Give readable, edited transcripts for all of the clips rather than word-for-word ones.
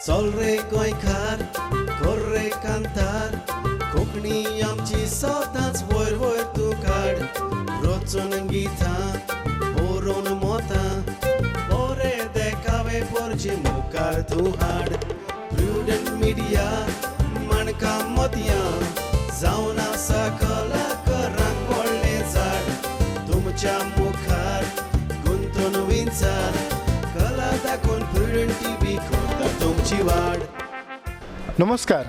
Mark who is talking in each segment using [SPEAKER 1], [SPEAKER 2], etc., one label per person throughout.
[SPEAKER 1] चल रे गोंयकार कर रे कांतार कोंकणी आमची सदांच वयर वयर तूं काड रचून गितां बरोवन मोतां बरे देखावे परचे मुखार तूं हाड प्रुडंट मिडिया माणकाम मोतयां जावन आसा कलाकारांक व्हडलें झाड तुमच्या मुखार गुंतून विचार कला दाखोवन प्रुडंट टीव्ही करता तुमची वाड.
[SPEAKER 2] नमस्कार.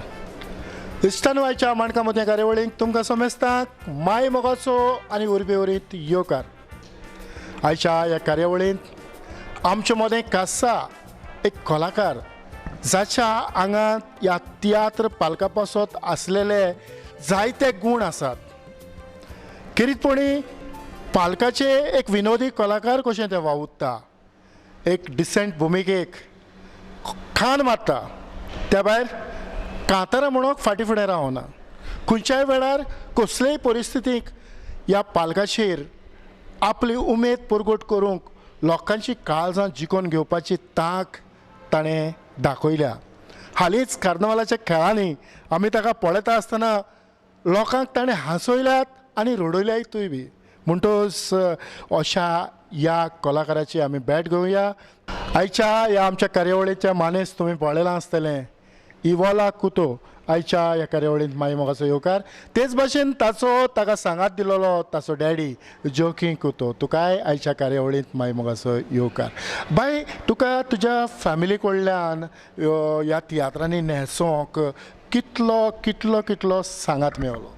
[SPEAKER 2] इश्टानुवाच्या माणकाम मोतिया कार्यावळीक तुमकां समेस्तांक माय मोगाचो आनी उर्बे उरीत येवकार. आयच्या ह्या कार्यावळींत आमचे मदें खासा एक कलाकार जाच्या आंगांत ह्या तियात्र पालका पासत आसलेले जायते गूण आसात. किरीतपणी पालकाचे एक विनोदी कलाकार कशें ते वावुरता, एक डिसेंट भुमिकेक खाण मारता, त्या भायर कांतारा म्हणून फाटीं फुडें रावना. खंयच्याय वेळार कसलेय परिस्थितीक ह्या पालकाचेर आपली उमेद परगट करूंक लोकांची काळजां जिखून घेवपाची तांक ताणें दाखयल्या. हालींच कार्नवालाच्या खेळांनी आमी ताका पळयता आसतना लोकांक ताणें हांसयल्यात आनी रडयल्यातूय बी. म्हणटच अशा ह्या कलाकाराची आमी भेट घेवया. आयच्या ह्या आमच्या कार्यावळीच्या मानेस तुमी पळयलां आसतलें, इवोला कुतो आयच्या ह्या कार्यावळींत माय मोगाचो येवकार. तेच भाशेन ताका सांगात दिलोलो ताचो डॅडी जोकी कुतो तुकाय आयच्या कार्यावळींत माय मोगाचो येवकार. बाय, तुका तुज्या फॅमिली कडल्यान ह्या तियात्रांनी न्हेसोंक कितलो कितलो कितलो सांगात मेळलो?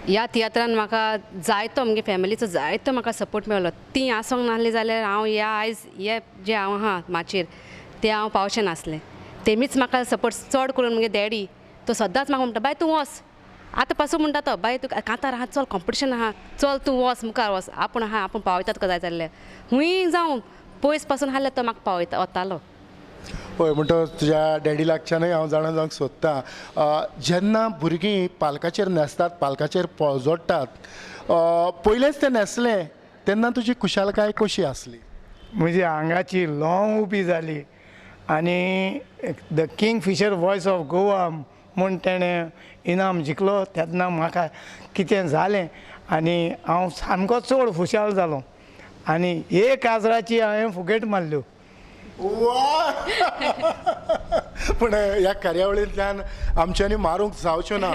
[SPEAKER 3] ह्या तियात्रान म्हाका जायतो म्हगे फॅमिलीचो जायतो म्हाका सपोर्ट मेळ्ळो. ती आसोंक नासली जाल्यार हांव ह्या आयज हे जे हांव आहा माचयेर ते हांव पावचें नासलें. तेमीच म्हाका सपोर्ट चड करून म्हगे डॅडी तो सदांच म्हाका म्हणटा, बाय तूं वच आतां पासून म्हणटा तो, बाय तूं कांतार आहा, चल कॉम्पिटिशन आहा, चल तूं वच मुखार वच, आपूण आहा आपूण पावयता तुका जाय जाल्लें. खूंय जावं पयस पासून आहलें तो म्हाका पावयता वतालो.
[SPEAKER 2] हय, म्हणटच तुज्या डॅडी लागच्यानूय हांव जाणा जावंक सोदतां. जेन्ना भुरगीं पालकाचेर न्हेसतात, पालकाचेर पळजोडटात, पयलेंच तें न्हेसलें तेन्ना तुजी खुशालकाय कशी आसली?
[SPEAKER 4] म्हज्या आंगाची लॉंग उबी जाली आनी the Kingfisher voice of Goa म्हूण तेणें इनाम जिखलो तेन्ना म्हाका कितें जालें आनी हांव सामको चड खुशाल जालो आनी एक काजराची हांवें फुगेट मारल्यो.
[SPEAKER 2] पूण ह्या कार्यावळींतल्यान आमच्यांनी मारूंक जावच्यो ना.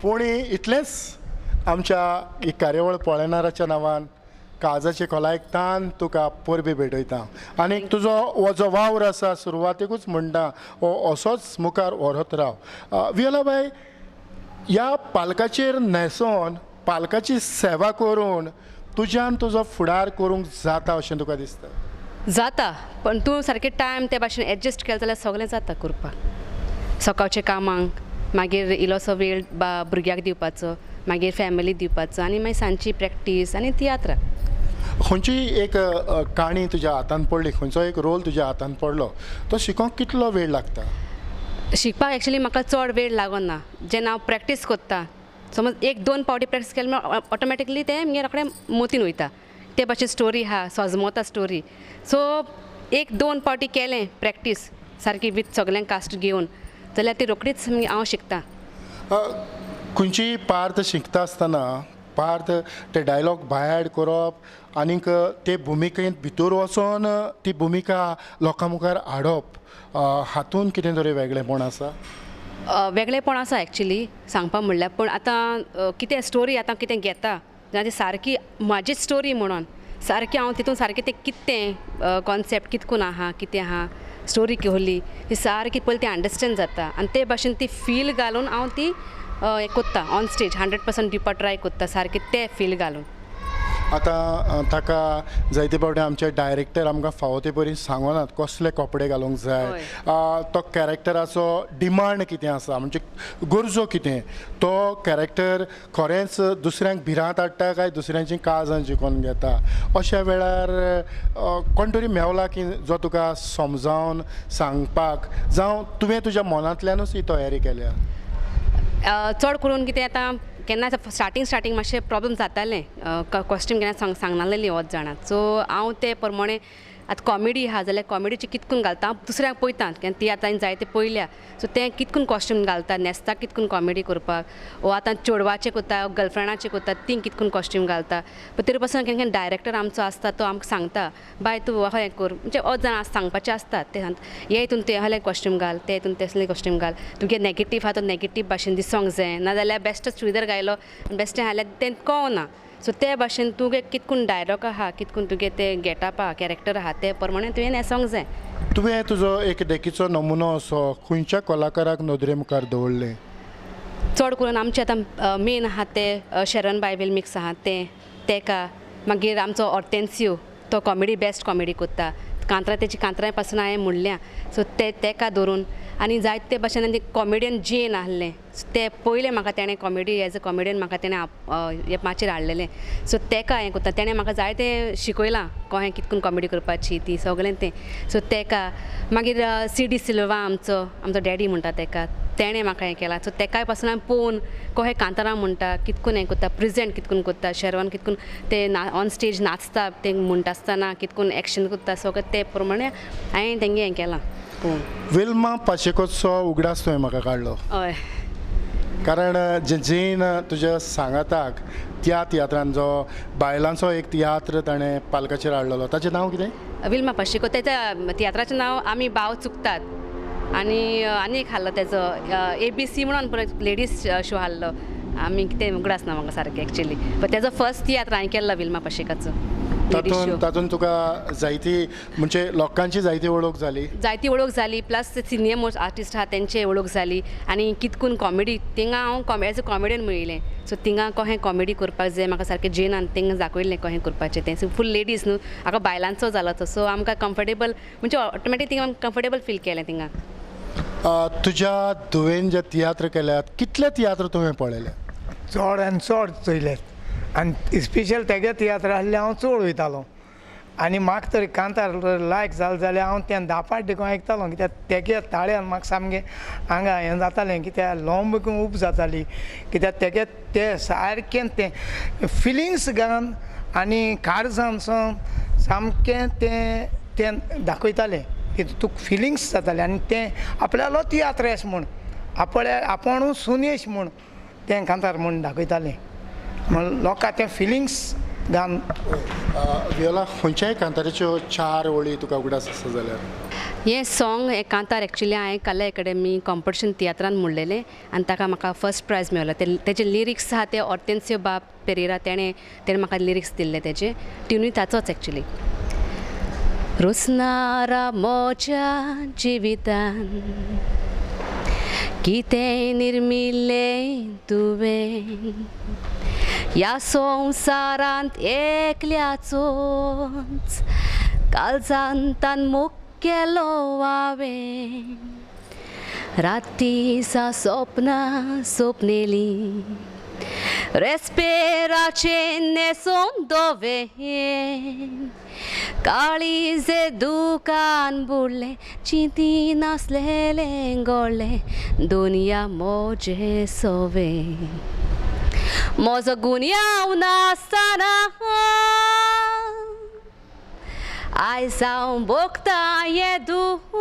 [SPEAKER 2] पूण इतलेंच आमच्या ही कार्यावळ पळयणाऱ्याच्या नांवान काळजाचे खोलायकतान तुका परबी भेटयता. आनी तुजो हो जो वावर आसा सुरवातेकूच म्हणटा हो असोच मुखार व्हरत राव. वियोला बाय, ह्या पालकाचेर न्हेसोन पालकाची सेवा करून तुज्यान तुजो फुडार करूंक जाता अशें तुका दिसता?
[SPEAKER 3] जाता, पण तूं सारकें टायम ते भाशेन एडजस्ट केलें जाल्यार सगळें जाता करपाक. सकाळच्या कामांक मागीर इल्लोसो वेळ भुरग्याक दिवपाचो, मागीर फॅमिली दिवपाचो आनी मागीर सांजची प्रॅक्टीस आनी तियात्र.
[SPEAKER 2] खंयची एक काणी तुज्या हातान पडली, खंयचो एक रोल तुज्या हातान पडलो, तो शिकोवंक कितलो वेळ लागता?
[SPEAKER 3] शिकपाक एक्चुली म्हाका चड वेळ लागना. जेन्ना हांव प्रॅक्टीस करता, समज एक दोन पावटी प्रॅक्टीस केलें म्हळ्यार ऑटोमॅटिकली तें म्हगे रोखडें मोतीन वयता. ते भाशेन स्टोरी आहा, सजमोता स्टोरी. सो एक दोन पावटी केलें प्रॅक्टीस सारकी विथ सगळ्यांक कास्ट घेवन जाल्यार ती रोखडीच हांव शिकता.
[SPEAKER 2] खंयची पार्ट शिकता आसतना पार्ट ते डायलॉग भायर करप आनीक ते भुमिकेंत भितर वचोन ती भुमिका लोकां मुखार हाडप, हातूंत कितें तरी वेगळेपण आसा?
[SPEAKER 3] वेगळेपण आसा एक्चुली सांगपा म्हणल्यार. पूण आतां कितें स्टोरी आतां कितें घेता जाल्यार ती सारकी म्हाजी स्टोरी म्हणून सारकी हांव तितून सारकें तें कितें कॉन्सेप्ट कितकून आहा, कितें आहा, स्टोरी कहली ती सारकी पयलीं ती अंडरस्टँड जाता आनी ते भाशेन ती फील घालून हांव ती हें कोत्ता ऑन स्टेज 100% दिवपा ट्राय कोत्ता सारकें तें फील घालून.
[SPEAKER 2] आतां ताका जायते फावटी आमचे डायरेक्टर आमकां फावो ते परी सांगनात कसले कपडे घालूंक जाय, तो कॅरेक्टराचो डिमांड कितें आसा, म्हणजे गरजो कितें, तो कॅरेक्टर खरेंच दुसऱ्यांक भिरांत हाडटा काय दुसऱ्यांची काळजां जिखून घेता. अशा वेळार कोण तरी मेवला की जो तुका समजावन सांगपाक जावं तुवें तुज्या मनांतल्यानूच ही तयारी केल्या?
[SPEAKER 3] चड करून कितें आतां केन्ना स्टार्टींग मातशें प्रॉब्लम जातालें, कॉस्ट्यूम केन्ना सांगनासलेली वच जाणां. सो हांव ते प्रमाणे आतां कॉमेडी आहा जाल्यार कॉमेडीची कितकून घालता हांव दुसऱ्याक पळयता कित्याक ती आतां जायते पळयल्या सो तें कितकून कॉस्ट्यूम घालता न्हेसता कितकून कॉमेडी करपाक वो आतां चेडवाचें कोत्ता गर्लफ्रेंडाचें कोत्ता ती कितकून कॉस्ट्यूम घालता पण तरी पासून केन्ना डायरेक्टर आमचो आसता तो आमकां सांगता बाय तूं हें कर म्हणजे अर्द जाण सांगपाचें आसतात ते सांगता हे हितून ते आहले कॉस्ट्यूम घाल ते हितून तसलें कॉस्ट्यूम घाल तुगे नेगेटीव आहा तो नेगेटीव भाशेन दिसोंक जाय नाजाल्यार बेश्टो चुडीदार घायलो बेश्टें हाल्यार तें कळना सो ते भाशेन तुगे कितकून डायलॉग आहा कितकून तुगे ते गेटअप आहा कॅरेक्टर आहा ते प्रमाणे तुवें न्हेसोंक जाय
[SPEAKER 2] तुवें तुजो एक देखीचो नमुनो असो खंयच्या कलाकाराक नदरे मुखार दवरले
[SPEAKER 3] चड करून आमचे आतां मेन आहा ते शरण बायवेल मिक्स आहा तेका मागीर आमचो ऑर्टेन्सियो तो कॉमेडी बेस्ट कॉमेडी कोत्ता तेची कांतरां पासून हांवें म्हणल्या सो तेका धरून आनी जायते भाशेन आनी कॉमेडियन जेन आहलें ते पयलें म्हाका तेणें कॉमेडी एज अ कॉमेडियन म्हाका तेणें हे माचेर हाडलेलें सो तेका हें कोत्ता तेणें म्हाका जायतें शिकयलां कशें कितकून कॉमेडी करपाची ती सगळें तें सो तेका मागीर CD सिल्वा आमचो डॅडी म्हणटा तेका तेणें म्हाका हें केलां सो तेकाय पासून हांवें पळोवन कशें कांतारां म्हणटा कितकून हें कोत्ता प्रिझेंट कितकून कोत्ता शर्वान कितकून ते ऑन स्टेज नाचता ते म्हणटा आसतना कितकून एक्शन कोत्ता सगळें ते प्रमाणे हांवें तेंगे हें केलां पळोवन
[SPEAKER 2] विल्मा पाशेकोचो उगडास तुवें म्हाका काडलो
[SPEAKER 3] हय
[SPEAKER 2] कारण जेन तुज्या सांगाताक त्या तियात्रान जो बायलांचो एक तियात्र ताणें पालकाचेर हाडलेलो ताचें नांव कितें
[SPEAKER 3] विल्मा पाशिको तेच्या तियात्राचें नांव आमी भाव चुकतात आनी एक हाडलो तेजो ABC म्हणून परत लेडीज शो हाडलो आमी कितें उगडास ना म्हाका सारकें एक्चुअली पण तेजो फर्स्ट तियात्र हांवें केल्लो विल्मा पाशेकाचो
[SPEAKER 2] तातूंत तुका जायती म्हणजे लोकांची जायती वळख जाली
[SPEAKER 3] प्लस सिनियर मोस्ट आर्टिस्ट आहा तेंचे वळख जाली आनी कितकून कॉमेडी थिंगा हांव एज अ कॉमेडियन मेळिल्लें सो थिंगा कशें कॉमेडी करपाक जाय म्हाका सारकें जेनान तेंगा दाखयल्लें कशें करपाचें तें फूल लेडीज न्हू म्हाका बायलांचो जालो तो सो आमकां कम्फर्टेबल म्हणजे ऑटोमॅटीक थिंगा कम्फर्टेबल फील केलें थिंगा
[SPEAKER 2] तुज्या तुवें जे तियात्र केल्यात कितले तियात्र तुवें पळयले
[SPEAKER 4] चड आनी चड चोयल्यात आनी स्पेशल तेगे तियात्र आहले हांव चड वयतालो आनी म्हाका तरी कांतार लायक जालें जाल्यार हांव तें 10-5 देखून आयकतालो कित्याक तेगे ताळ्यान म्हाका सामकें हांगा हें जातालें कित्याक लोंब उब जाताली कित्याक तेगे तें सारकें तें फिलिंग्स घालून आनी काळजांसून सामकें तें दाखयतालें की तुका फिलिंग्स जाताले आनी तें आपल्यालो तियात्र एश म्हूण आपुणूच सुनेश म्हूण तें कांतार म्हूण दाखयतालें म्हण लोकांक तें फिलिंग्स घालून
[SPEAKER 2] वियोला खंयच्याय कांताराच्यो 4 वळी तुका उगडास आसा जाल्यार
[SPEAKER 3] हें सॉंग हें कांतार एक्चुली हांवें कला एकेडमी कॉम्पिटिशन तियात्रान म्हणलेलें आनी ताका म्हाका फर्स्ट प्रायज मेळ्ळो तेजे लिरिक्स आहा ते ऑर्टेन्सियो बाब पेरेरा तेणें म्हाका लिरिक्स दिल्ले तेजे ट्युनूय ताचोच एक्चुली रुसनारा म्हज्या जिवितान कितें निर्मिल्लें तुवें ह्या संवसारांत एकल्याचोच काळजांतान मोग केलो हांवें रातीं सपनां सपनेलीं रेस्पेराचें नेसोन दोवें काळीजे दुकान बुडलें चिंती नासलेलें गळ्ळें दोनया मोजे सोवें म्हजो गुन्यांव नासतना आयज हांव भोगता हें दूख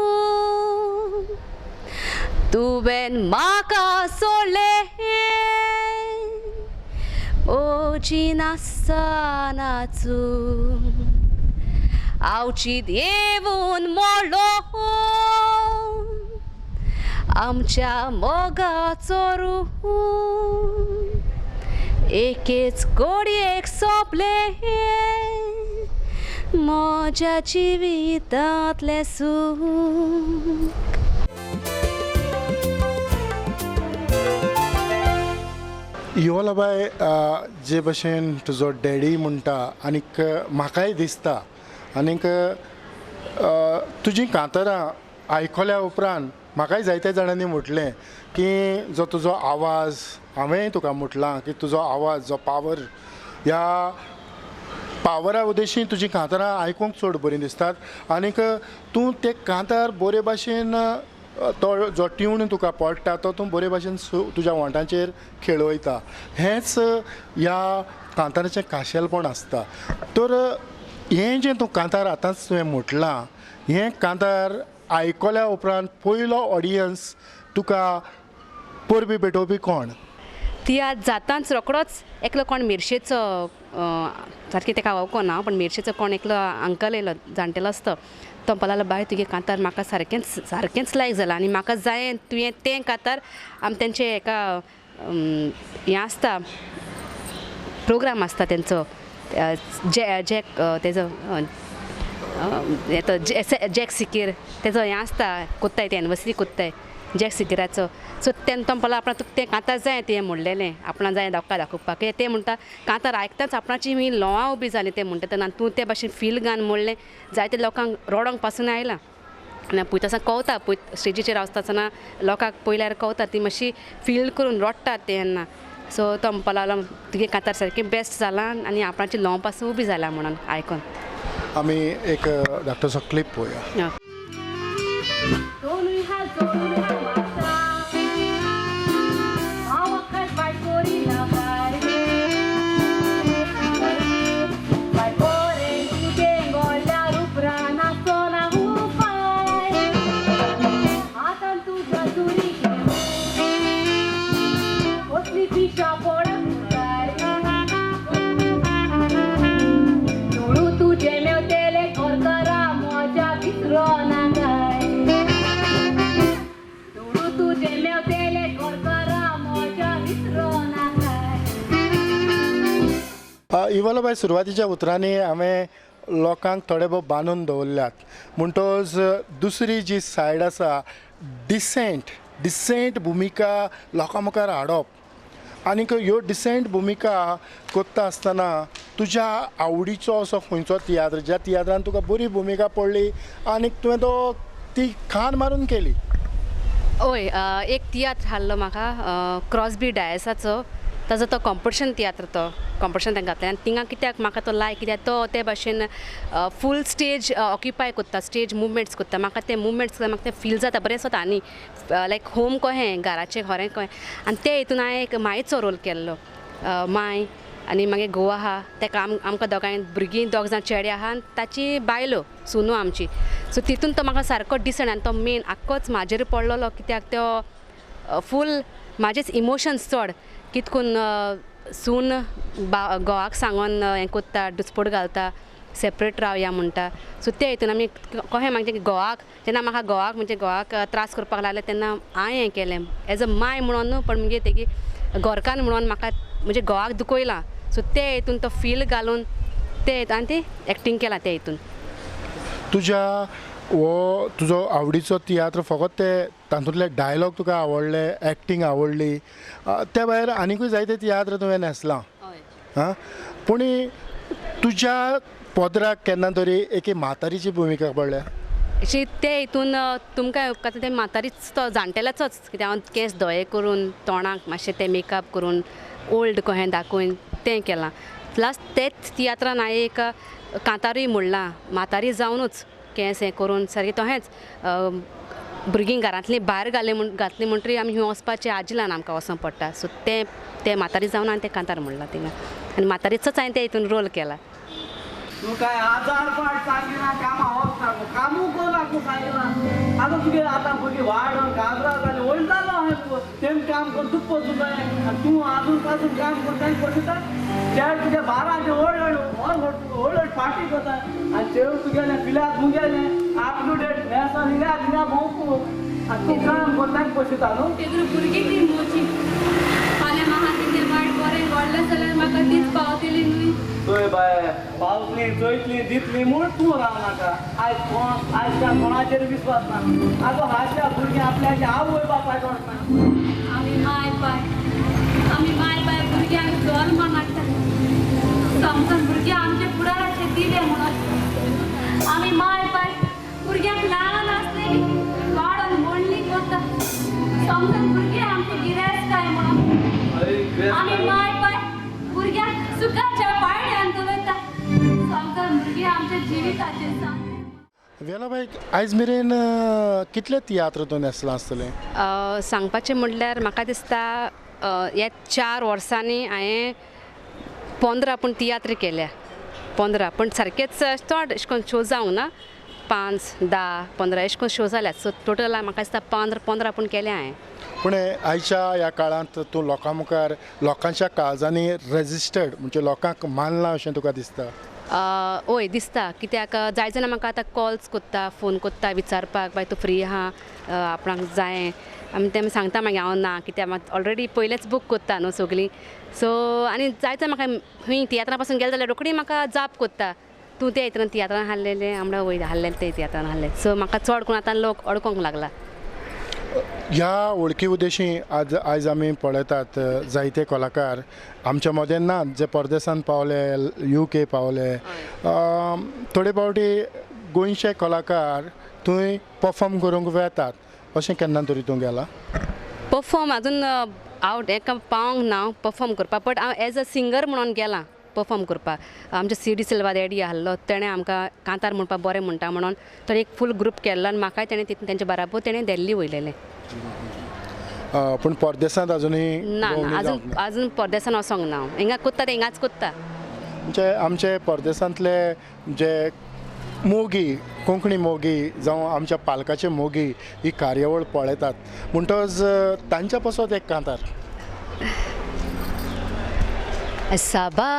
[SPEAKER 3] तुवें म्हाका सोडलें ओजी नासतनाचू हांवची देवून मोडलो आमच्या मोगाचो रूह एकेच घडयेक सोंपलें म्हज्या जिवितांतलें सूख
[SPEAKER 2] इवोला बाय जे भशेन तुजो डॅडी म्हणटा आनीक म्हाकाय दिसता आनीक तुजीं कांतारां आयकल्या उपरांत म्हाकाय जायत्या जाणांनी म्हटलें की जो तुजो आवाज हांवेंय तुका म्हटलां की तुजो आवाज जो पावर ह्या पावरा उदेशी तुजीं कांतारां आयकूंक चड बरीं दिसतात आनीक तूं ते कांतार बरे भाशेन तो जो ट्यून तुका पडटा तो तूं बरे भाशेन तुज्या वोंटांचेर खेळयता हेंच ह्या कांताराचें खाशेलपण आसता तर हें जें तूं कांतार आतांच तुवें म्हटलां हें कांतार आयकल्या उपरांत पयलो ऑडियन्स तुका परबी भेटोवपी कोण?
[SPEAKER 3] तियात्र जाताच रोकडोच एकलो कोण मेर्शेचो सारकें ताका वळखो ना पण मेर्शेचो कोण एकलो अंकल येयलो जाणटेलो आसतो तो म्हणपाक लागलो बाय तुगे कांतार म्हाका सारकेंच लायक जालां आनी म्हाका जाय तुवें तें कांतार आमी तेंचे एका हें आसता प्रोग्राम आसता तेंचो जॅक तेजो जॅक सिकीर तेजो हें आसता कोत्ताय ते एनिवर्सरी कोत्ताय जॅक सिकिराचो सो तेन्ना तो म्हणपाक लागलो तुका तें कांतार जाय तें म्हणलेलें आपणा जाय दाखोवपाक ते म्हणटा कांतार आयकताच आपणाची ही लोवां उबी जाली तें म्हणटा तेन्ना तूं ते भाशेन फील घान म्हणलें जायते लोकांक रोडोंक पासून आयलां आनी पळयता आसतना कवता पळय स्टेजीचेर वचता आसतना लोकांक पयल्यार कवता ती मातशी फील करून रोडटात तेन्ना सो तो म्हणपाक लागलो तुगे कांतार सारकें बेस्ट जालां आनी आपणाची लोवां पासून उबी जाल्या म्हणून आयकून
[SPEAKER 2] आमी एक धाकटोसो क्लिप पळोवया. इवोला बाय सुरवातीच्या उतरांनी हांवें लोकांक थोडे भोव बांदून दवरल्यात म्हणटोच दुसरी जी सायड आसा डिसेंट भुमिका लोकां मुखार हाडप आनीक ह्यो डिसेंट भुमिका कोत्ता आसतना तुज्या आवडीचो असो खंयचो तियात्र ज्या तियात्रान तुका बरी भुमिका पडली आनीक तुवें तो ती खान मारून केली?
[SPEAKER 3] हय एक तियात्र हाडलो म्हाका क्रॉसबी डायसाचो ताजो तो कॉम्पिटिशन तियात्र तो कॉम्पिटिशन तांकां घातलें आनी थिंगा कित्याक म्हाका तो लायक कित्याक तो ते भाशेन फूल स्टेज ऑक्युपाय कोत्ता स्टेज मुवमेंट्स कोत्ता म्हाका ते मुवमेंट्स म्हाका ते फील जाता बरें जाता आनी लायक होम कहें घराचें खरें कहें आनी ते हितून हांवें एक मायेचो रोल केल्लो माय आनी मागीर घोव आहा ताका आमकां दोगांय भुरगीं दोग जाण चेडे आहा आनी ताची बायलो सुनू आमची सो तितून तो म्हाका सारको डिसंट आनी तो मेन आख्खोच म्हाजेर पडलेलो कित्याक तो फूल म्हाजेच इमोशन्स चड कितकून सून घोवाक सांगून हें कोत्ता डुस्पोट घालता सेपरेट रावया म्हणटा सो ते हितून आमी कहें मागीर घोवाक जेन्ना म्हाका घोवाक म्हणजे घोवाक त्रास करपाक लागले तेन्ना हांवें हें केलें एज अ माय म्हणून न्हू पण म्हणजे तेगे घोरकान म्हणून म्हाका म्हणजे घोवाक दुखयलां सो ते हितून तो फील घालून ते आनी ती एक्टींग केलां ते हितून.
[SPEAKER 2] तुजो आवडीचो तियात्र फकत ते तातूंतले डायलॉग तुका आवडले एक्टींग आवडली त्या भायर आनीकूय जायते तियात्र तुवें न्हेसलां हां पूण तुज्या पदराक केन्ना तरी एक म्हातारीची भुमिका पडल्या
[SPEAKER 3] अशी ते हितून तुमकां उपकारता ते म्हातारीच तो जाणटेल्याचोच कित्याक हांव केंस धोये करून तोंडाक मातशें ते मेकअप करून ओल्ड कहें दाखोवन तें केलां प्लस तेच तियात्रान हांवें एक कांतारूय म्हणलां म्हातारी जावनूच केंस हें करून सारकें तोहेंच भुरगीं घरांतलीं भायर घातलीं म्हणटरी आमी खंय वचपाचें आजिलान आमकां वचों पडटा सो ते म्हातारी जावन हांवें तें कांतार म्हणलां थिंगा आनी म्हातारीचोच हांवें ते हितून रोल केला.
[SPEAKER 5] तू काय आजार पाठ सांगिना कामा होत ना कामू कोणाक सांगिना आता तुगे आता भुरगीं वाड गाजरा जाले ओल्ड जालो आहे तू तेम काम कर दुप्प तुला तू अजून पासून काम करता पडता त्या तुझ्या बाराचे ओल्ड पार्टी करता आणि ते तुझ्या पिलात मुंगेले अप टू डेट नेसा निगा भोंकू आणि तू काम करता पडता न्हू
[SPEAKER 6] तेदर भुरगीं ती मोची फाल्यां म्हाका कितें वायट बरें घडलें जाल्यार म्हाका तीच पावतली न्हय
[SPEAKER 5] चोय बाय पावतली चोयतली दितली म्हूण तूं रावनाका आयज त्या कोणाचेर विश्वास ना आगो हाच्या भुरगीं आपल्याची आवय बापाय करता
[SPEAKER 6] आमी माय बाय भुरग्यांक जल्म नाडटा समजून भुरगीं आमचे फुडाराचे दिले म्हणून आमी माय बाय भुरग्यांक ल्हान आसलेली वाडोवन व्हडली करता समजून भुरगीं आमची गिरेस्त म्हणून आमी माय बाय भुरग्यांक सुखाच्या पाळण्यान दवरता समजून भुरगीं आमच्या जिविताचेर सांगता.
[SPEAKER 2] वेलाबाई आयज मेरेन कितले तियात्र तूं न्हेसलां आसतलें?
[SPEAKER 3] सांगपाचें म्हणल्यार म्हाका दिसता ह्या 4 वर्सांनी हांवें 15 पूण तियात्र केल्या 15 पण सारकेच चड अशें करून शो जावंक ना 5, 10, 15 अशें करून शो जाल्यात सो टोटल म्हाका दिसता 15 पूण केले हांवें.
[SPEAKER 2] पूण आयच्या ह्या काळांत तूं लोकां मुखार लोकांच्या काळजांनी रेजिस्टर्ड म्हणजे लोकांक मानलां अशें तुका दिसता?
[SPEAKER 3] हय दिसता कित्याक जाय जाणां म्हाका आतां कॉल्स कोत्ता फोन कोत्ता विचारपाक बाय तूं फ्री आहा आपणाक जाय आमी तें सांगता मागीर हांव ना कित्याक ऑलरेडी पयलेंच बूक कोत्ता न्हू सगळीं सो आनी जाय तर म्हाका खंय तियात्रा पासून गेले जाल्यार रोखडी म्हाका जाप कोत्ता तूं त्या हितून तियात्रान हाडलेलें आमडा वयर हाडलेलें ते तियात्रान हाडलें सो म्हाका चड करून आतां लोक अडकोंक लागला.
[SPEAKER 2] ह्या वळखी उद्देशी आयज आमी पळयतात जायते कलाकार आमच्या मदें नात जे परदेसांत पावले UK पावले थोडे फावटी गोंयचे कलाकार थंय परफॉर्म करूंक वेतात अशें केन्ना तरी तूं गेला?
[SPEAKER 3] परफॉर्म अजून हांव हेका पावोंक ना परफॉर्म करपाक बट हांव एज अ सिंगर म्हणून गेलां परफॉर्म करपाक आमचे CD सिल्वा डॅडी आहलो तेणें आमकां कांतार म्हणपाक बरें म्हणटा म्हणून ताणें एक फूल ग्रूप केल्लो आनी म्हाकाय तेणें तेंच्या बराबर तेणें दिल्ली वयलेलें.
[SPEAKER 2] पूण परदेसांत अजुनूय
[SPEAKER 3] ना अजून परदेसान वचोंक ना हिंगा कोत्ता ते हिंगाच कोत्ता.
[SPEAKER 2] म्हणजे आमचे परदेसांतले जे मोगी कोंकणी मोगी जावं आमच्या पालकाचे मोगी ही कार्यावळ पळयतात म्हणटच तांच्या पासत एक कांतार.
[SPEAKER 3] साबा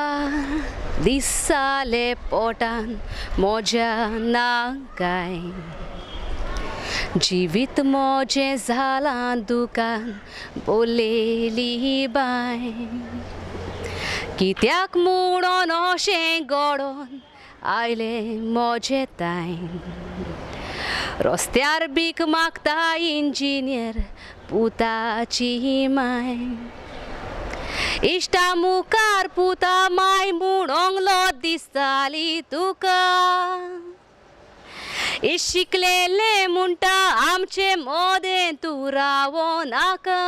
[SPEAKER 3] दिसाले पोटान मोज्या नागाय जिवीत मोजें जालां दुकान बोलेली बाय कित्याक म्हणून अशें घडोवन आयले मोजे ताय रस्त्यार भीक मागता इंजिनियर पुताची माय इश्टा मुखार पुता माय म्हणोंगलो दिसताली तुका शिकलेले म्हणटा आमचे मोदें तूं रावो नाका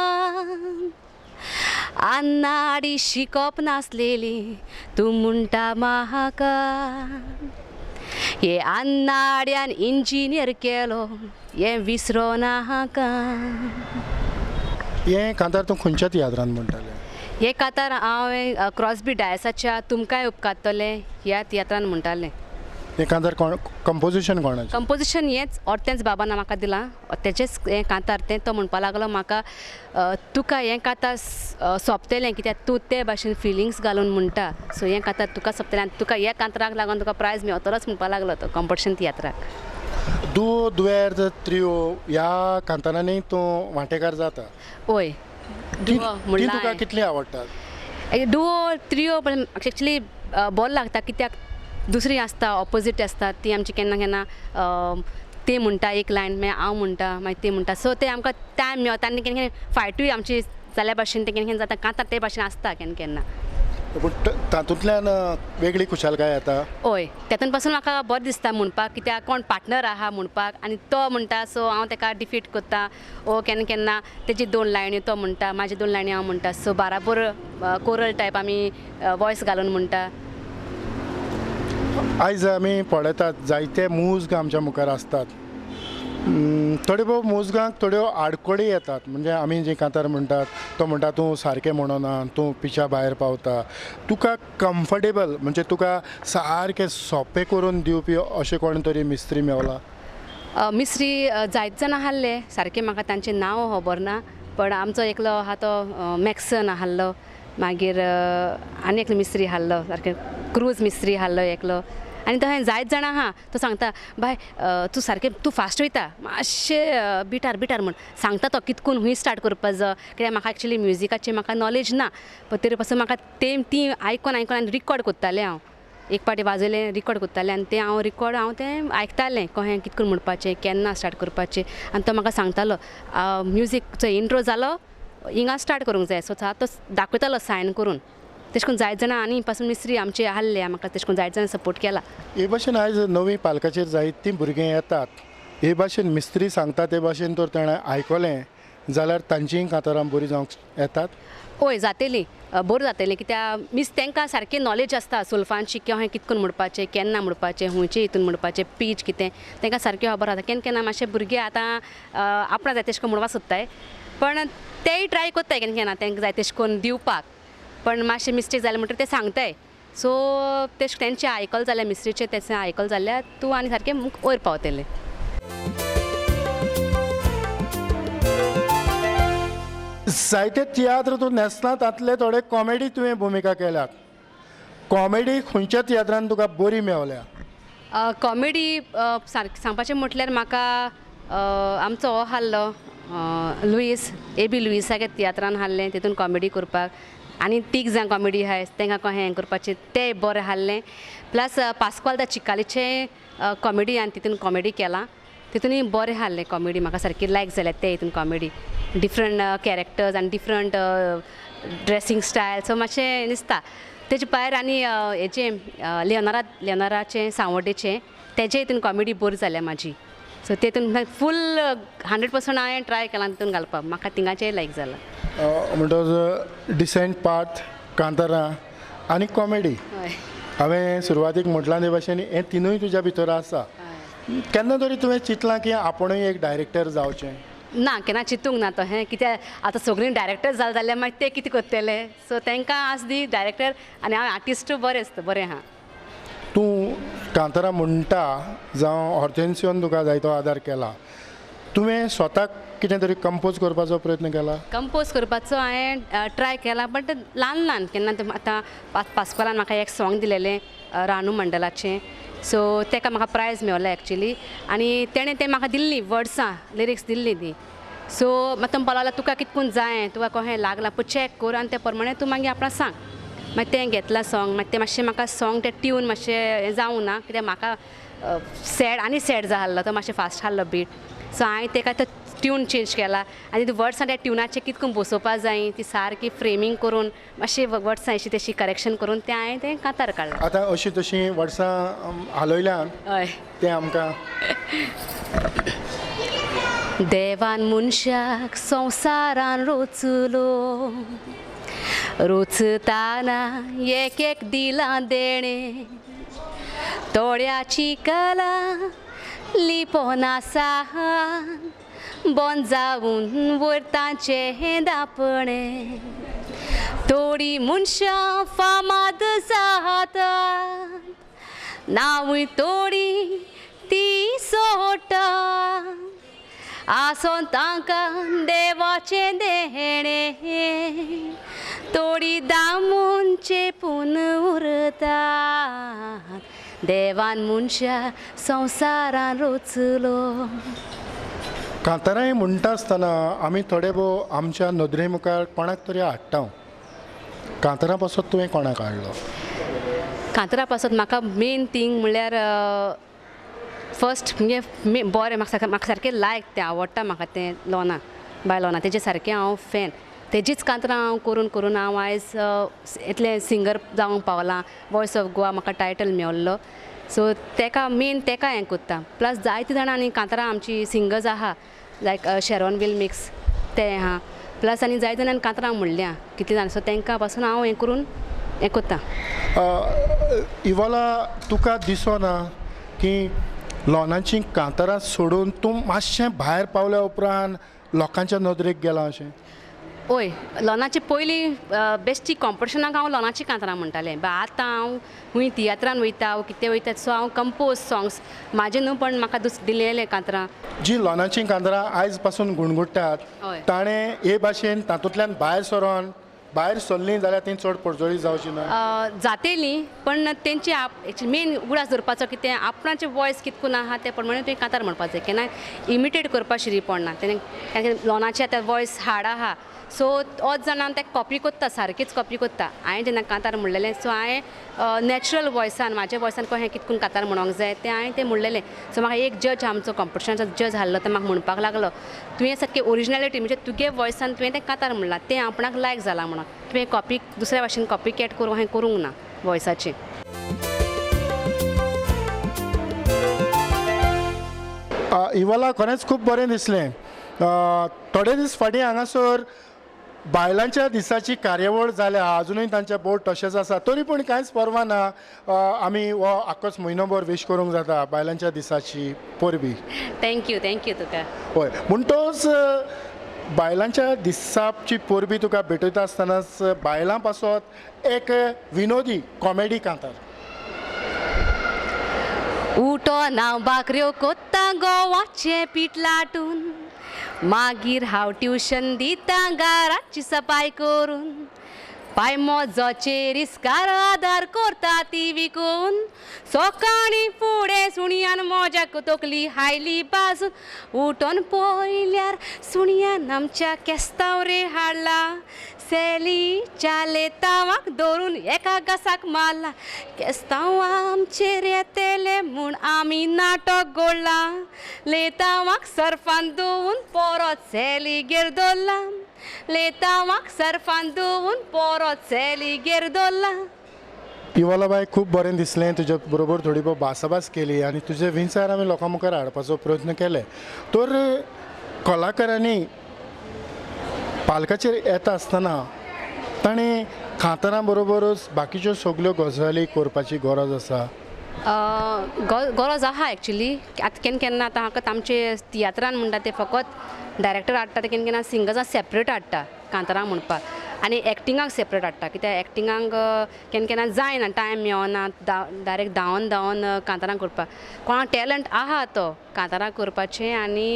[SPEAKER 3] अन्नाडी शिकप नासलेली तूं म्हणटा म्हाका हे अन्नाड्यान इंजिनियर केलो हे विसरो नाका.
[SPEAKER 2] हें कांतार तूं खंयच्या तियात्रांत म्हणटालें?
[SPEAKER 3] हे कांतार हांवें क्रॉसबी डायसाच्या तुमकांय उपकारतले ह्या तियात्रान म्हणटालें.
[SPEAKER 2] हें कांतार कोण कंपोजिशन कोणाचें?
[SPEAKER 3] कंपोजिशन हेंच ओर्तेंच बाबान म्हाका दिलां तेचेंच हें कांतार तें तो म्हणपा लागलो म्हाका तुका हें कांतार सोंपतलें कित्याक तूं ते भाशेन फिलिंग्स घालून म्हणटा सो हें कांतार तुका सोंपतलें आनी तुका ह्या कांताराक लागून तुका प्रायज मेळटलोच म्हणपा लागलो तो कॉम्पिटिशन तियात्राक.
[SPEAKER 2] दुवेर त्रियो ह्या कांतारांनी तूं वांटेकार जाता?
[SPEAKER 3] हय
[SPEAKER 2] ती तुका कितली आवडटात?
[SPEAKER 3] डुओ त्रियो पण एक्चुली बरो लागता कित्याक दुसरी आसता ऑपोजीट आसता ती आमची केन्ना केन्ना ते म्हणटा एक लायन मागीर हांव म्हणटा मागीर ते म्हणटा सो ते आमकां टायम मेळटा आनी केन्ना केन्ना फायटूय आमची जाल्या भाशेन ते केन्ना केन्ना जाता कांतार ते भाशेन आसता केन्ना केन्ना.
[SPEAKER 2] तातूंतल्यान वेगळी खुशालकाय येता?
[SPEAKER 3] हय तातूंत पासून म्हाका बरें दिसता म्हणपाक कित्याक कोण पार्टनर आहा म्हणपाक आनी तो म्हणटा सो हांव ताका डिफीट करता ओ केन्ना केन्ना तेजी 2 लायनी तो म्हणटा म्हाजी 2 लायनी हांव म्हणटा सो बाराबर कोरल टायप आमी वॉयस घालून म्हणटा.
[SPEAKER 2] आयज आमी पळयतात जायते मूज आमच्या मुखार असतात थोडे भोव मुजगांक थोड्यो आडकोडी येतात म्हणजे आमी जी कांतार म्हणटात तो म्हणटा तूं सारकें म्हणना तूं पिच्या भायर पावता तुका कम्फर्टेबल म्हणजे तुका सारकें सोंपें करून दिवपी अशें कोण तरी मिस्त्री मेवला?
[SPEAKER 3] मिस्त्री जायत जाणां आहले सारकें म्हाका तांचें नांव खबर ना पण आमचो एकलो आहा तो मॅक्सन आहलो मागीर आनी एकलो मिस्त्री आहलो सारकें क्रूज मिस्त्री आहलो एकलो आनी तो जायत जाणां आहा तो सांगता बाय तूं सारकें तूं फास्ट वयता मातशें बिटार म्हण सांगता तो कितकून हूंय स्टार्ट करपा जाय कित्याक म्हाका एक्चुली म्युजिकाची म्हाका नॉलेज ना पण तरी पासून म्हाका ती आयकून आनी रिकॉर्ड करतालें हांव एक पाटी वाजयलें रिकॉर्ड करतालें आनी तें हांव तें आयकतालें कशें कितकून म्हणपाचें केन्ना स्टार्ट करपाचें आनी तो म्हाका सांगतालो म्युजीकचो इंट्रो जालो हिंगा स्टार्ट करूंक जाय सो तो दाखयतालो सायन करून तेश कोन्न जायत जाणां आनी पासून मिस्त्री आमचे आहले म्हाका तेश कोन्न जायत जाणां सपोर्ट केला.
[SPEAKER 2] हे भाशेन आयज नवी पालकाचेर जायतीं भुरगीं येतात हे भाशेन मिस्त्री सांगता ते भाशेन तर ताणें आयकलें जाल्यार तांचीय कांतारां बरीं जावंक येतात?
[SPEAKER 3] हय जातलीं बरें जातलीं कित्याक तांकां सारकें नॉलेज आसता सुल्फांची कशें कितकून म्हणपाचें केन्ना म्हणपाचें हुंयचे हितून म्हणपाचें पीच कितें तांकां सारकें खबर आसा केन्ना केन्ना मातशे भुरगे आतां आपणा जाय तेश कोन्न म्हणपाक सोदताय पण तेय ट्राय कोत्ताय केन्ना केन्ना तांकां जाय तेश कोन्न दिवपाक पण मातशें मिस्टेक जालें म्हणटकीर ते सांगताय सो तेंचे आयकल जाल्यार मिस्त्रीचे तेचे आयकल जाल्यार तूं आनी सारकें वयर पावतलें.
[SPEAKER 2] जायते तियात्र तूं नेसनांतातले थोडे कॉमेडी तुवें भुमिका केल्यात. कॉमेडी खंयच्या तियात्रान तुका बरी मेवल्या?
[SPEAKER 3] कॉमेडी सांगपाचें म्हटल्यार म्हाका आमचो हो हाल्लो लुईस एबी लुईसागे तियात्रान हाडलें तितून कॉमेडी करपाक आनी तीग जाण कॉमेडी आहाय तांकां कशें हें करपाचें तें बरें हाडलें. प्लस पास्कोल द चिकालीचें कॉमेडी हांवें तितून कॉमेडी केलां तितूनय बरें हाडलें कॉमेडी म्हाका सारकी लायक जाल्या ते हितून कॉमेडी डिफरंट कॅरेक्टर्स आनी डिफरंट ड्रेसींग स्टायल सो मातशें दिसता. तेजे भायर आनी हेचें लिओनाराचें सावड्डेचें तेजे हितून कॉमेडी बरी जाल्या म्हाजी. सो तेतून फूल 100% हांवें ट्राय केलां तितून घालपाक म्हाका तिंगाचें लायक जालां.
[SPEAKER 2] म्हणटच डिसेंट पार्ट कांतारा आनी कॉमेडी हांवें सुरवातीक म्हटलां ते भाशेन हें तिनूय तुज्या भितर आसा. केन्ना तरी तुवें चिंतलां की आपुणूय एक डायरेक्टर जावचें?
[SPEAKER 3] ना केन्ना चिंतूंक ना तो हें कित्याक आतां सगळीं डायरेक्टर जालें जाल्यार मागीर ते कितें करतले. सो तांकां आस दी डायरेक्टर आनी हांव आर्टिस्टूय बरें आहा.
[SPEAKER 2] तूं कांतारा म्हणटा जावं हॉर्टेन्सियोन तुका जायतो आदार केला. तुवें स्वताक कितें तरी कंपोज करपाचो प्रयत्न केला?
[SPEAKER 3] कंपोज करपाचो हांवें ट्राय केला बट ल्हान केन्ना आतां पास्कोलान म्हाका एक सॉंग दिलेलें रानू मंडलाचें. सो तेका म्हाका प्रायज मेवलें एक्चुली आनी तेणें तें म्हाका दिल्लीं वर्ड्सां लिरिक्स दिल्लीं ती. सो म्हाका तो लागला तुका कितकून जाय तुका कशें लागलां पळय चॅक कर आनी ते प्रमाणे तूं मागीर आपणाक सांग. मागीर तें घेतलां सॉंग मागीर तें मातशें म्हाका सॉंग तें ट्यून मातशें हें जावं ना कित्याक म्हाका सॅड आनी सॅड जाय आसलो तो मातशें फास्ट आसलो बीट. सो हांवें तेका तो ट्यून चेंज केला आनी ती वर्ड्सां त्या ट्युनाचेर कितकून बसोवपा जाय ती सारकी फ्रेमींग करून मातशें वर्ड्सां अशी तशी करेक्शन करून तें हांवें तें कांतार काडलां.
[SPEAKER 2] आतां अशी तशी वर्ड्सां हालयल्यान
[SPEAKER 3] हय
[SPEAKER 2] तें आमकां
[SPEAKER 3] देवान मनशाक संवसारान रचलो रचताना एक दिलां देणें तोड्याची कला लिपोन आसा बोन जावन वयर तांचें दापणें थोडी मनशां फामाद जाता नांवूय थोडी ती सोडटा आसोन तांकां देवाचें देणें थोडी दामून चेपून उरता देवान मनशा संवसारान रचलो.
[SPEAKER 2] कांतारां म्हणटा आसतना आमी थोडे भोव आमच्या नदरे मुखार कोणाक तरी हाडटा. कांतारा पासत तुवें कोणाक हाडलो?
[SPEAKER 3] कांतारा पासत म्हाका मेन थिंग म्हणल्यार फर्स्ट म्हणजे बरें म्हाका सारकें लायक तें आवडटा म्हाका तें लोना बाय लोना तेजे सारकें हांव फॅन. तेजीच कांतारां हांव करून करून हांव आयज इतलें सिंगर जावंक पावलां. वॉयस ऑफ गोवा म्हाका टायटल मेवल्लो. सो तेका मेन तेका हें कोत्ता. प्लस जायतीं जाणां आनी कांतारां आमची सिंगर्स आहा लायक शेरोन विल मिक्स ते आहा प्लस आनी जायते जाणांनी कांतारां म्हणल्या कितले जाण. सो तांकां पासून हांव हें करून हें कोत्ता.
[SPEAKER 2] इवोला तुका दिसना की लोनाची कांतारां सोडून तूं मातशें भायर पावल्या उपरांत लोकांच्या नदरेक गेलां अशें?
[SPEAKER 3] ओय लोनाची पयलीं बेश्टी कॉम्पिटिशनाक हांव लोनाची कांतारां म्हणटालें बट आतां हांव खूंय तियात्रान वयता कितें वयता सो हांव कंपोज सॉंग्स म्हाजे न्हू पण म्हाका दिलेले कांतारां
[SPEAKER 2] जी लोनाची कांतारां आयज पासून गुणगुट्टात ताणें हे भाशेन तातूंतल्यान भायर सरलीं जाल्यार ती चड पडजळी जावची ना?
[SPEAKER 3] जातेलीं पण तेंची मेन उगडास धरपाचो कितें आपणाचें वॉयस कितकून आहा ते प्रमाणे तुवें कांतार म्हणपाक जाय. केन्ना इमिटेट करपा शिरी पडना. तेणें लोनाचें आतां वॉयस हाड आहा सो होच जाणां तें कॉपी कोत्ता सारकीच कॉपी कोत्ता. हांवें जेन्ना कांतार म्हणलेलें सो हांवें नॅचरल वॉयसान म्हाज्या वॉयसान कशें कितकून कांतार म्हणूंक जाय तें हांवें तें म्हणलेलें. सो म्हाका एक जज आमचो कॉम्पिटिशनाचो जज हाडलो तो म्हाका म्हणपाक लागलो तुवें सारकें ओरिजिनॅलिटी म्हणजे तुगे वॉयसान तुवें तें कांतार म्हणलां तें आपणाक लायक जालां म्हणून. तुवें कॉपी दुसऱ्या भाशेन कॉपी कॅट करूं हें करूंक ना वॉयसाचें.
[SPEAKER 2] इवोला खरेंच खूब बरें दिसलें. थोडे दीस फाटीं हांगासर बायलांच्या दिसाची कार्यावळ जाल्या अजुनूय तांचे बोर्ड तशेंच आसा तरी पूण कांयच परवा ना. आमी हो आख्खोच म्हयनोभर विश करूंक जाता बायलांच्या दिसाची परबी.
[SPEAKER 3] थँक्यू तुका.
[SPEAKER 2] हय म्हणटोच बायलांच्या दिसाची पोरबी तुका भेटयता आसतनाच बायलां पासत एक विनोदी कॉमेडी कांतार.
[SPEAKER 3] उठो नाव बाकऱ्यो कोत्ता गोवाचे पीठ लाटून, मागीर हांव ट्युशन दिता घराची सफाई करून, पाय मोजोचे रिस्कार आदार करता ती विकून, सकाळी फुडें सुणयान मोज्याक तकली हायली बाजून, उठोन पळयल्यार सुणयान आमच्या केस्तावरे हाडला, सेली चाले तावाक धरून एका घासाक मारला, केस्तांव आमचेर येतेले म्हूण आमी नाटक घडला, लेतावाक सर्फान धुवून परत सेलीगेर दवरला, लेतावाक सर्फान धुवून परत सेलीगेर दवरला.
[SPEAKER 2] इवोला बाय खूब बरें दिसलें. तुजे बरोबर थोडी भोव भासाभास केली आनी तुजे विचार आमी लोकां मुखार हाडपाचो प्रयत्न केले. तर कलाकारांनी पालकाचेर येता आसतना ताणें खातारां बरोबरच बाकीच्यो सगल्यो गजाली करपाची गरज आसा.
[SPEAKER 3] गरज आहा एक्चुली. आतां केन्ना केन्ना आतां हाका आमचे तियात्रान म्हणटा ते फकत डायरेक्टर हाडटा ते केन्ना केन्ना सिंगर्सां सेपरेट हाडटा कांतारां म्हणपाक आनी एक्टिंगाक सेपरेट हाडटा. कित्याक एक्टिंगाक केन्ना केन्ना जायना, टायम मेळना डायरेक्ट धांवन कांतारां करपाक. कोणाक टॅलंट आहा तो कांतारां करपाचें आनी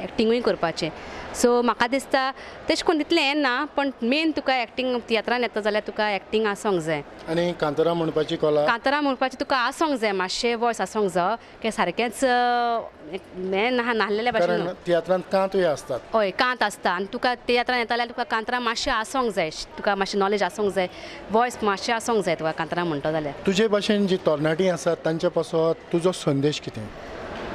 [SPEAKER 3] एक्टिंगूय करपाचें. सो म्हाका दिसता तेश कोन्न तितलें हें ना, पण मेन तुका एक्टिंग तियात्रान येता जाल्यार तुका एक्टिंग आसोंक जाय
[SPEAKER 2] आनी कांतारां म्हणपाची कला,
[SPEAKER 3] कांतारां म्हणपाचें तुका आसोंक जाय, मातशें वॉयस आसोंक जाय की सारकेंच हें नाहलेल्या भाशेन.
[SPEAKER 2] कारण तियात्रांत कांतूय आसतात.
[SPEAKER 3] हय कांत आसता आनी तुका तियात्रान येता जाल्यार तुका कांतारां मातशें आसोंक जाय, तुका मातशें नॉलेज आसोंक जाय, वॉयस मातशें आसोंक जाय तुका कांतारां म्हणटा जाल्यार.
[SPEAKER 2] तुजे भाशेन जी तरणाटीं आसात तांचे पासत तुजो संदेश कितें?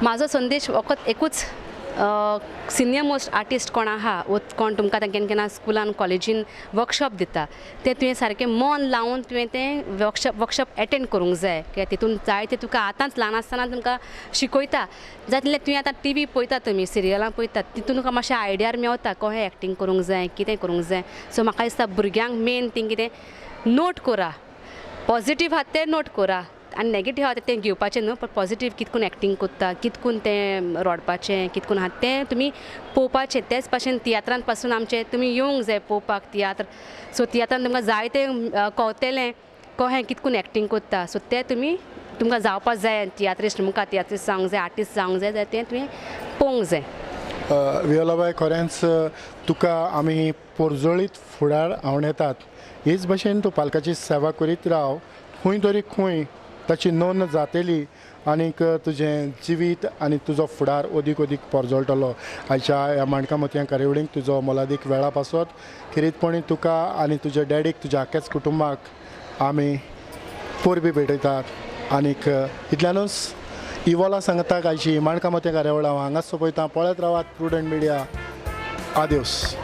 [SPEAKER 3] म्हाजो संदेश फकत एकूच, सिनियर मोस्ट आर्टिस्ट कोण आहा कोण तुमकां केन्ना केन्ना स्कुलान कॉलेजीन वर्कशॉप दिता ते तुवें सारकें मन लावन तुवें तें वर्कशॉप एटेंड करूंक जाय. कित्याक तितून जायते तुका आतांच ल्हान आसतना तुमकां शिकयता. जातलें तुवें आतां टी व्ही पळयता, तुमी सिरियलां पळयतात, तितून तुका मातशें आयडियार मेवता कशें एक्टींग करूंक जाय, कितें करूंक जाय. सो म्हाका दिसता भुरग्यांक मेन थिंग कितें नोट करा, पॉजिटीव आहा तें नोट करा आनी नेगेटीव आहा तें घेवपाचें न्हू, पण पॉजिटीव कितकून एक्टींग कोत्ता, कितकून तें रडपाचें, कितकून आहा तें तुमी पळोवपाचें. तेच भाशेन तियात्रांत पासून आमचें तुमी येवंक जाय पळोवपाक तियात्र. सो तियात्रांत तुमकां जायतें कळटलें कशें कितकून एक्टींग कोत्ता. सो तें तुमकां जावपाक जाय, तियात्रिस्ट मुखार तियात्रिस्ट जावंक जाय, आर्टिस्ट जावंक जाय जाल्यार तें तुवें पळोवंक जाय.
[SPEAKER 2] वियोला बाय, खरेंच तुका आमी पोरजोळीत फुडार आवडटात. हेच भाशेन तूं पालकाची सेवा करीत राव. खंय तरी खंय ताची नोंद जातली आनीक तुजें जिवीत आनी तुजो फुडार अदीक अदीक पोरजोळटलो. आयच्या ह्या माणकां मोतयां कार्यावळींक तुजो मोलादीक वेळा पासत खिरीतपणी तुका आनी तुज्या डॅडीक, तुज्या आख्याच कुटुंबाक आमी पोरबी भेटयतात. आनीक इतल्यानूच इवोला सांगता आयची माणकां मोतयां कार्यावळ हांव हांगाच सोंपयतां. पळयत रावात प्रुडंट मिडिया. आदिवस.